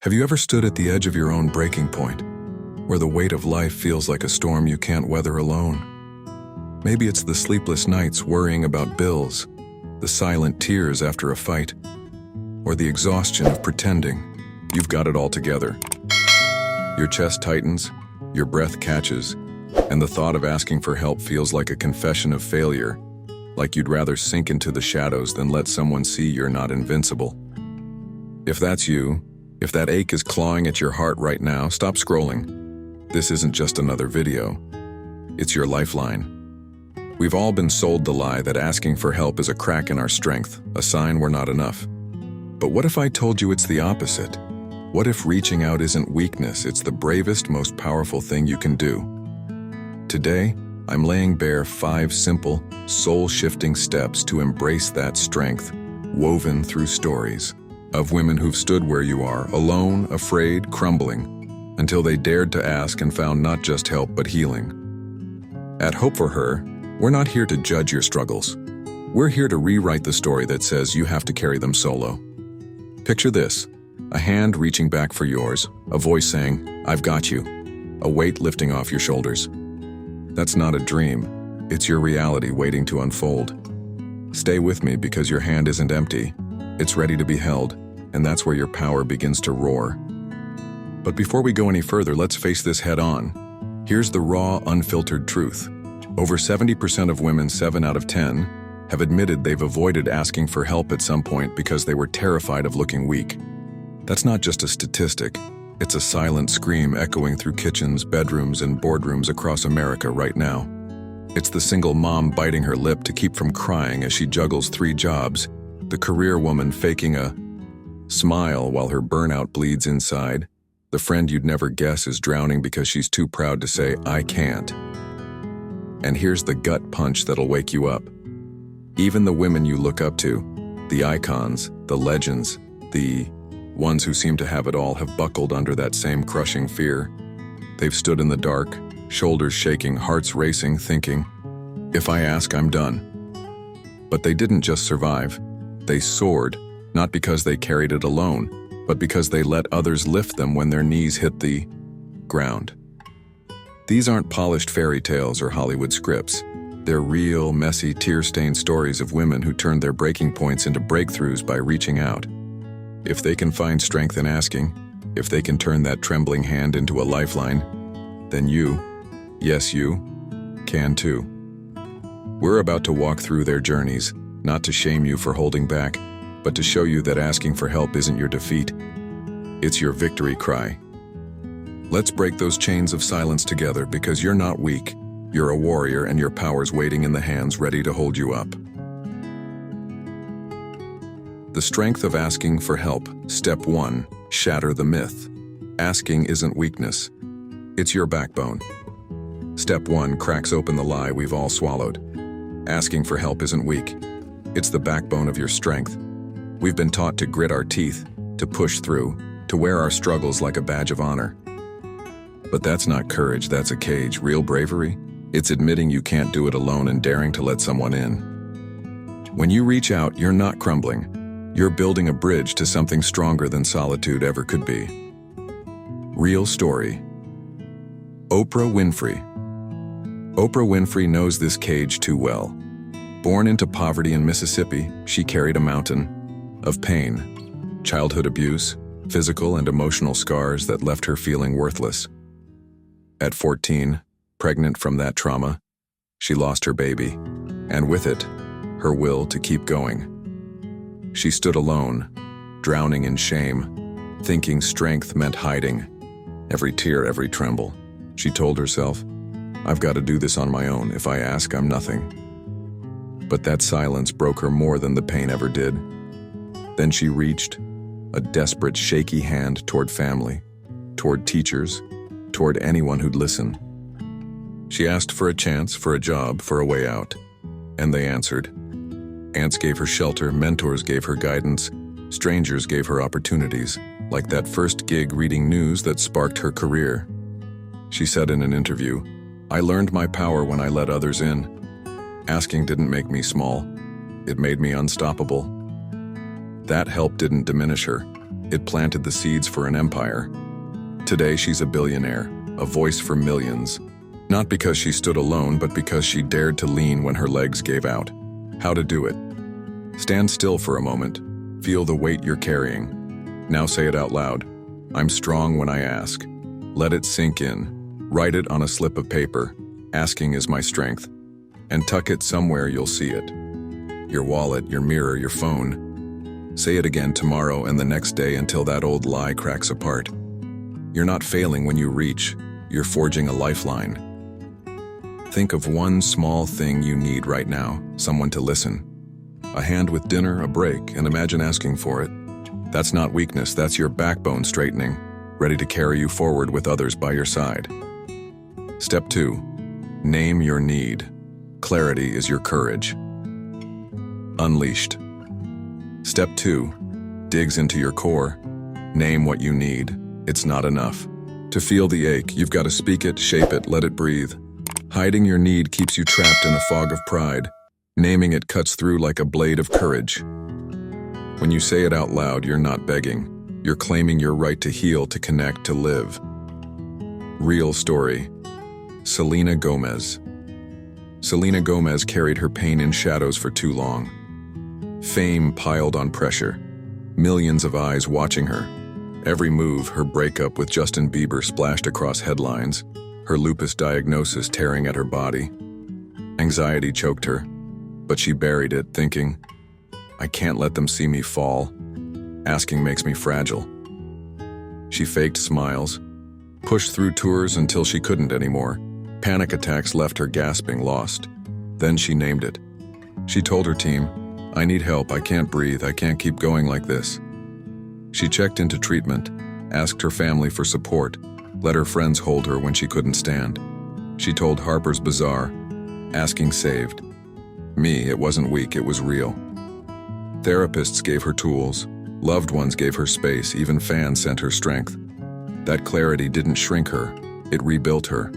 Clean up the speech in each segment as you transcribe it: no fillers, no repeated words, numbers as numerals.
Have you ever stood at the edge of your own breaking point, where the weight of life feels like a storm you can't weather alone? Maybe it's the sleepless nights worrying about bills, the silent tears after a fight, or the exhaustion of pretending you've got it all together. Your chest tightens, your breath catches, and the thought of asking for help feels like a confession of failure, like you'd rather sink into the shadows than let someone see you're not invincible. If that's you, if that ache is clawing at your heart right now, stop scrolling. This isn't just another video. It's your lifeline. We've all been sold the lie that asking for help is a crack in our strength, a sign we're not enough. But what if I told you it's the opposite? What if reaching out isn't weakness, it's the bravest, most powerful thing you can do? Today, I'm laying bare 5 simple, soul-shifting steps to embrace that strength, woven through stories of women who've stood where you are, alone, afraid, crumbling, until they dared to ask and found not just help but healing. At Hope4Her, we're not here to judge your struggles. We're here to rewrite the story that says you have to carry them solo. Picture this: a hand reaching back for yours, a voice saying, "I've got you," a weight lifting off your shoulders. That's not a dream. It's your reality waiting to unfold. Stay with me because your hand isn't empty. It's ready to be held, and that's where your power begins to roar. But before we go any further, let's face this head on. Here's the raw, unfiltered truth. Over 70% of women, 7 out of 10, have admitted they've avoided asking for help at some point because they were terrified of looking weak. That's not just a statistic. It's a silent scream echoing through kitchens, bedrooms, and boardrooms across America right now. It's the single mom biting her lip to keep from crying as she juggles 3 jobs, the career woman faking a smile while her burnout bleeds inside, the friend you'd never guess is drowning because she's too proud to say, "I can't." And here's the gut punch that'll wake you up. Even the women you look up to, the icons, the legends, the ones who seem to have it all, have buckled under that same crushing fear. They've stood in the dark, shoulders shaking, hearts racing, thinking, "If I ask, I'm done." But they didn't just survive. They soared, not because they carried it alone, but because they let others lift them when their knees hit the ground. These aren't polished fairy tales or Hollywood scripts. They're real, messy, tear-stained stories of women who turned their breaking points into breakthroughs by reaching out. If they can find strength in asking, if they can turn that trembling hand into a lifeline, then you, yes you, can too. We're about to walk through their journeys, not to shame you for holding back, but to show you that asking for help isn't your defeat. It's your victory cry. Let's break those chains of silence together, because you're not weak. You're a warrior, and your power's waiting in the hands ready to hold you up. The strength of asking for help. Step 1. Shatter the myth. Asking isn't weakness. It's your backbone. Step 1 cracks open the lie we've all swallowed. Asking for help isn't weak. It's the backbone of your strength. We've been taught to grit our teeth, to push through, to wear our struggles like a badge of honor. But that's not courage, that's a cage. Real bravery? It's admitting you can't do it alone and daring to let someone in. When you reach out, you're not crumbling. You're building a bridge to something stronger than solitude ever could be. Real story. Oprah Winfrey. Oprah Winfrey knows this cage too well. Born into poverty in Mississippi, she carried a mountain of pain, childhood abuse, physical and emotional scars that left her feeling worthless. At 14, pregnant from that trauma, she lost her baby, and with it, her will to keep going. She stood alone, drowning in shame, thinking strength meant hiding. Every tear, every tremble. She told herself, "I've got to do this on my own. If I ask, I'm nothing." But that silence broke her more than the pain ever did. Then she reached a desperate, shaky hand toward family, toward teachers, toward anyone who'd listen. She asked for a chance, for a job, for a way out, and they answered. Aunts gave her shelter, mentors gave her guidance, strangers gave her opportunities, like that first gig reading news that sparked her career. She said in an interview, "I learned my power when I let others in. Asking didn't make me small. It made me unstoppable." That help didn't diminish her. It planted the seeds for an empire. Today she's a billionaire, a voice for millions. Not because she stood alone, but because she dared to lean when her legs gave out. How to do it? Stand still for a moment. Feel the weight you're carrying. Now say it out loud. I'm strong when I ask. Let it sink in. Write it on a slip of paper. Asking is my strength. And tuck it somewhere you'll see it. Your wallet, your mirror, your phone. Say it again tomorrow and the next day until that old lie cracks apart. You're not failing when you reach. You're forging a lifeline. Think of one small thing you need right now, someone to listen. A hand with dinner, a break, and imagine asking for it. That's not weakness, that's your backbone straightening, ready to carry you forward with others by your side. Step 2. Name your need. Clarity is your courage. Unleashed. Step 2. Digs into your core. Name what you need. It's not enough. To feel the ache, you've got to speak it, shape it, let it breathe. Hiding your need keeps you trapped in a fog of pride. Naming it cuts through like a blade of courage. When you say it out loud, you're not begging. You're claiming your right to heal, to connect, to live. Real story. Selena Gomez. Selena Gomez carried her pain in shadows for too long. Fame piled on pressure. Millions of eyes watching her. Every move, her breakup with Justin Bieber splashed across headlines, her lupus diagnosis tearing at her body. Anxiety choked her, but she buried it, thinking, I can't let them see me fall. Asking makes me fragile. She faked smiles, pushed through tours until she couldn't anymore. Panic attacks left her gasping, lost. Then she named it. She told her team, I need help, I can't breathe, I can't keep going like this. She checked into treatment, asked her family for support, let her friends hold her when she couldn't stand. She told Harper's Bazaar, asking saved. Me, it wasn't weak, it was real. Therapists gave her tools, loved ones gave her space, even fans sent her strength. That clarity didn't shrink her, it rebuilt her.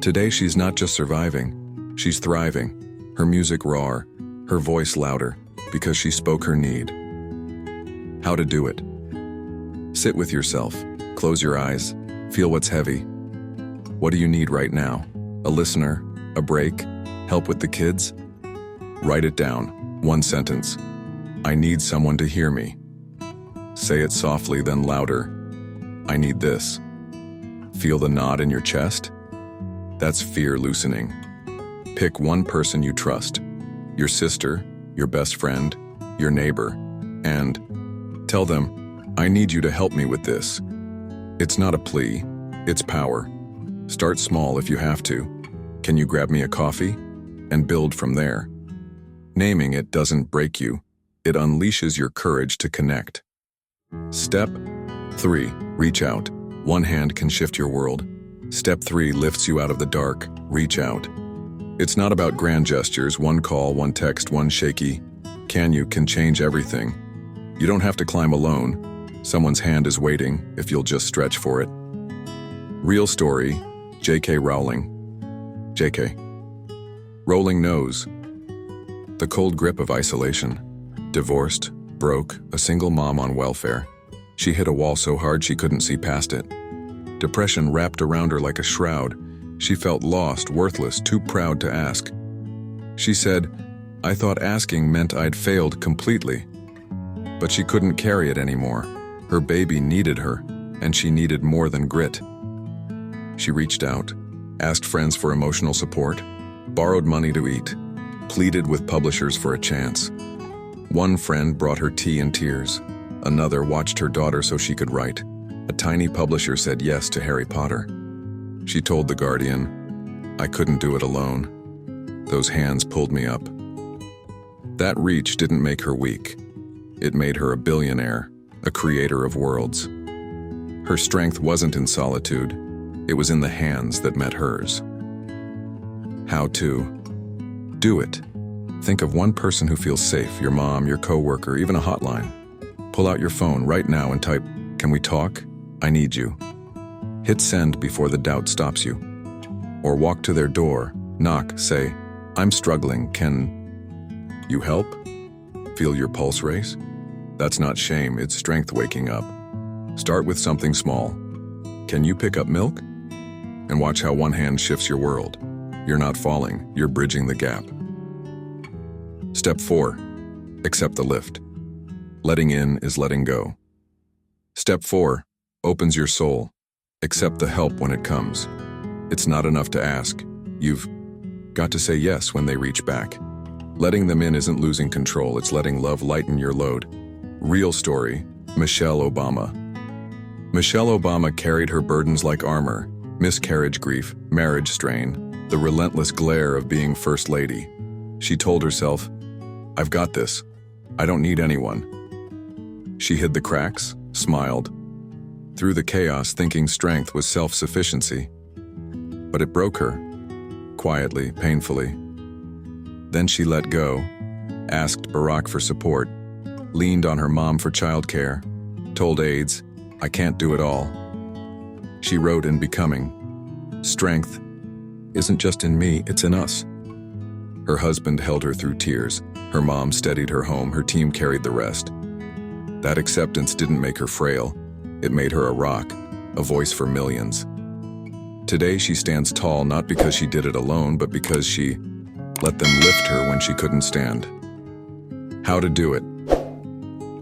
Today she's not just surviving, she's thriving. Her music raw, her voice louder, because she spoke her need. How to do it. Sit with yourself, close your eyes, feel what's heavy. What do you need right now? A listener? A break? Help with the kids? Write it down, one sentence. I need someone to hear me. Say it softly, then louder. I need this. Feel the knot in your chest? That's fear loosening. Pick one person you trust. Your sister, your best friend, your neighbor, and tell them, I need you to help me with this. It's not a plea, it's power. Start small if you have to. Can you grab me a coffee? And build from there. Naming it doesn't break you, it unleashes your courage to connect. Step 3, reach out. One hand can shift your world. Step 3 lifts you out of the dark, reach out. It's not about grand gestures, one call, one text, one shaky. Can change everything. You don't have to climb alone. Someone's hand is waiting if you'll just stretch for it. Real story, JK Rowling. JK. Rowling knows. The cold grip of isolation. Divorced, broke, a single mom on welfare. She hit a wall so hard she couldn't see past it. Depression wrapped around her like a shroud. She felt lost, worthless, too proud to ask. She said, I thought asking meant I'd failed completely. But she couldn't carry it anymore. Her baby needed her, and she needed more than grit. She reached out, asked friends for emotional support, borrowed money to eat, pleaded with publishers for a chance. One friend brought her tea and tears. Another watched her daughter so she could write. A tiny publisher said yes to Harry Potter. She told The Guardian, I couldn't do it alone. Those hands pulled me up. That reach didn't make her weak. It made her a billionaire, a creator of worlds. Her strength wasn't in solitude. It was in the hands that met hers. How to? Do it. Think of one person who feels safe, your mom, your coworker, even a hotline. Pull out your phone right now and type, Can we talk? I need you. Hit send before the doubt stops you. Or walk to their door, knock, say, I'm struggling, can you help? Feel your pulse race? That's not shame, it's strength waking up. Start with something small. Can you pick up milk? And watch how one hand shifts your world. You're not falling, you're bridging the gap. Step 4. Accept the lift. Letting in is letting go. Step 4. Opens your soul. Accept the help when it comes. It's not enough to ask. You've got to say yes when they reach back. Letting them in isn't losing control, it's letting love lighten your load. Real story, Michelle Obama. Michelle Obama carried her burdens like armor: miscarriage grief, marriage strain, the relentless glare of being First Lady. She told herself, "I've got this. I don't need anyone." She hid the cracks, smiled, through the chaos thinking strength was self-sufficiency. But it broke her, quietly, painfully. Then she let go, asked Barack for support, leaned on her mom for childcare, told aides, "I can't do it all." She wrote in Becoming, "Strength isn't just in me, it's in us." Her husband held her through tears. Her mom steadied her home, her team carried the rest. That acceptance didn't make her frail. It made her a rock, a voice for millions. Today she stands tall not because she did it alone, but because she let them lift her when she couldn't stand. How to do it.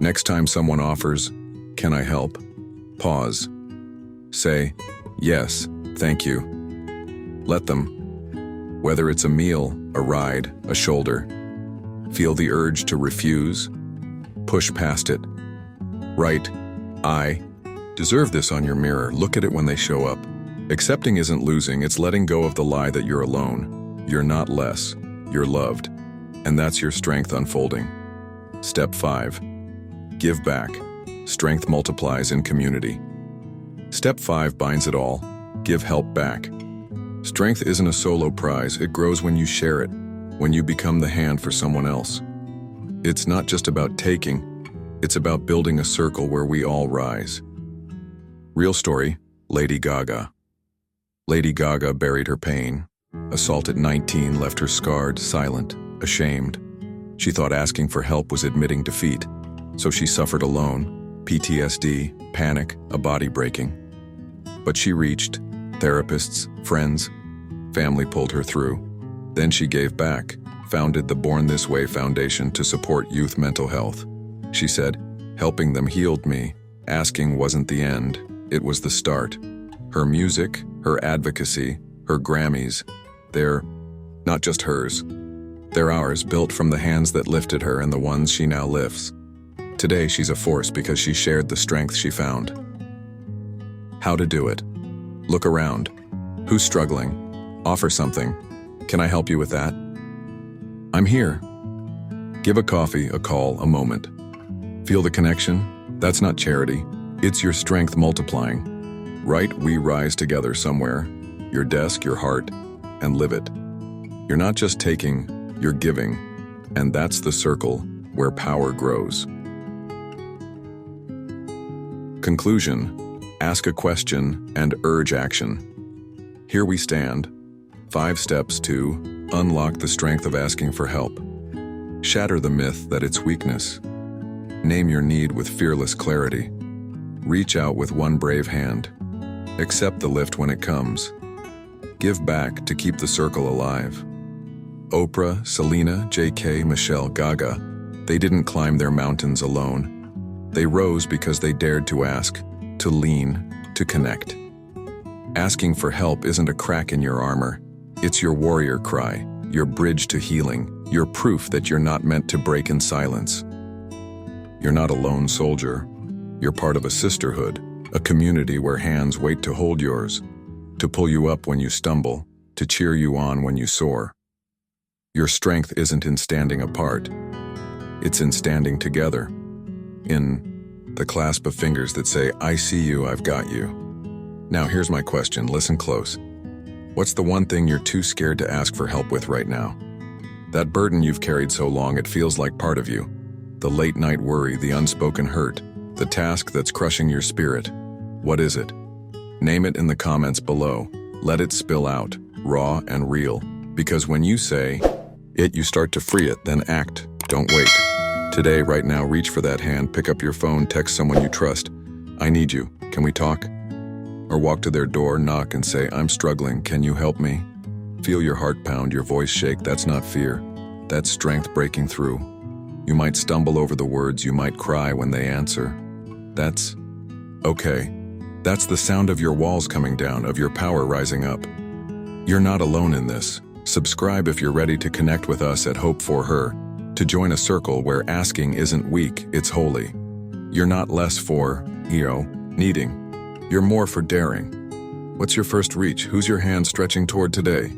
Next time someone offers, "Can I help?" Pause. Say, "Yes, thank you." Let them. Whether it's a meal, a ride, a shoulder. Feel the urge to refuse. Push past it. Write, "I deserve this" on your mirror. Look at it when they show up. Accepting isn't losing, it's letting go of the lie that you're alone. You're not less. You're loved. And that's your strength unfolding. Step 5. Give back. Strength multiplies in community. Step 5 binds it all. Give help back. Strength isn't a solo prize, it grows when you share it, when you become the hand for someone else. It's not just about taking, it's about building a circle where we all rise. Real story, Lady Gaga. Lady Gaga buried her pain. Assault at 19 left her scarred, silent, ashamed. She thought asking for help was admitting defeat, so she suffered alone, PTSD, panic, a body breaking. But she reached. Therapists, friends, family pulled her through. Then she gave back, founded the Born This Way Foundation to support youth mental health. She said, "Helping them healed me. Asking wasn't the end, it was the start." Her music, her advocacy, her Grammys, they're not just hers. They're ours, built from the hands that lifted her and the ones she now lifts. Today she's a force because she shared the strength she found. How to do it. Look around. Who's struggling? Offer something. "Can I help you with that?" "I'm here." Give a coffee, a call, a moment. Feel the connection? That's not charity. It's your strength multiplying. Write "We Rise Together" somewhere, your desk, your heart, and live it. You're not just taking, you're giving, and that's the circle where power grows. Conclusion. Ask a question and urge action. Here we stand. 5 steps to unlock the strength of asking for help. Shatter the myth that it's weakness. Name your need with fearless clarity. Reach out with one brave hand. Accept the lift when it comes. Give back to keep the circle alive. Oprah, Selena, JK, Michelle, Gaga, they didn't climb their mountains alone. They rose because they dared to ask, to lean, to connect. Asking for help isn't a crack in your armor. It's your warrior cry, your bridge to healing, your proof that you're not meant to break in silence. You're not a lone soldier. You're part of a sisterhood, a community where hands wait to hold yours, to pull you up when you stumble, to cheer you on when you soar. Your strength isn't in standing apart. It's in standing together. In the clasp of fingers that say, "I see you, I've got you." Now here's my question, listen close. What's the one thing you're too scared to ask for help with right now? That burden you've carried so long it feels like part of you. The late night worry, the unspoken hurt, the task that's crushing your spirit. What is it? Name it in the comments below. Let it spill out, raw and real. Because when you say it, you start to free it, then act. Don't wait. Today, right now, reach for that hand, pick up your phone, text someone you trust. I need you. Can we talk? Or walk to their door, knock and say, I'm struggling. Can you help me? Feel your heart pound, your voice shake. That's not fear. That's strength breaking through. You might stumble over the words, you might cry when they answer. That's okay. That's the sound of your walls coming down, of your power rising up. You're not alone in this. Subscribe if you're ready to connect with us at Hope4Her, to join a circle where asking isn't weak, it's holy. You're not less for, needing. You're more for daring. What's your first reach? Who's your hand stretching toward today?